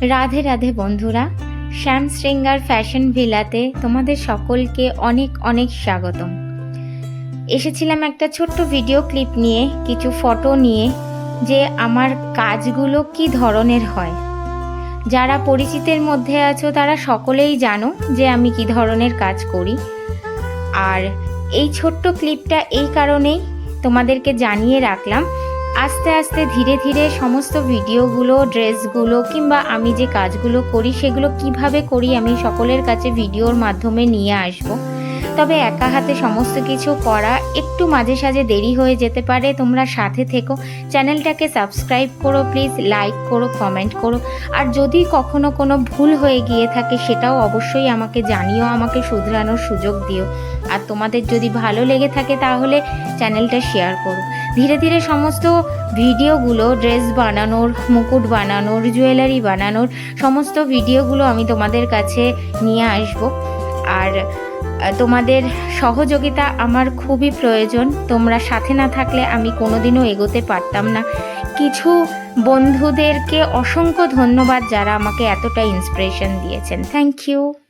রাধে রাধে বন্ধুরা, শ্যাম শৃঙ্গার ফ্যাশন ভিলাতে তোমাদের সকলকে অনেক অনেক স্বাগতম। এসেছিলাম একটা ছোট্ট ভিডিও ক্লিপ নিয়ে, কিছু ফটো নিয়ে, যে আমার কাজগুলো কি ধরনের হয়। যারা পরিচিতের মধ্যে আছো তারা সকলেই জানো যে আমি কি ধরনের কাজ করি। আর এই ছোট্ট ক্লিপটা এই কারণেই তোমাদেরকে জানিয়ে রাখলাম, আস্তে আস্তে ধীরে ধীরে সমস্ত ভিডিওগুলো, ড্রেসগুলো কিংবা আমি যে কাজগুলো করি সেগুলো কিভাবে করি আমি সকলের কাছে ভিডিওর মাধ্যমে নিয়ে আসব। তবে একা হাতে সমস্ত কিছু করা একটু মাঝে সাঝে দেরি হয়ে যেতে পারে। তোমরা সাথে থেকো, চ্যানেলটাকে সাবস্ক্রাইব করো প্লিজ, লাইক করো, কমেন্ট করো। আর যদি কখনো কোনো ভুল হয়ে গিয়ে থাকে সেটাও অবশ্যই আমাকে জানিও, আমাকে শুধরানোর সুযোগ দিও। আর তোমাদের যদি ভালো লেগে থাকে তাহলে চ্যানেলটা শেয়ার করো। ধীরে ধীরে সমস্ত ভিডিওগুলো, ড্রেস বানানোর, মুকুট বানানোর, জুয়েলারি বানানোর সমস্ত ভিডিওগুলো আমি তোমাদের কাছে নিয়ে আসব। আর তোমাদের সহযোগিতা আমার খুবই প্রয়োজন। তোমরা সাথে না থাকলে আমি কোনোদিনও এগোতে পারতাম না। কিছু বন্ধুদেরকে অসংখ্য ধন্যবাদ যারা আমাকে এতটা ইন্সপিরেশন দিয়েছেন। Thank you.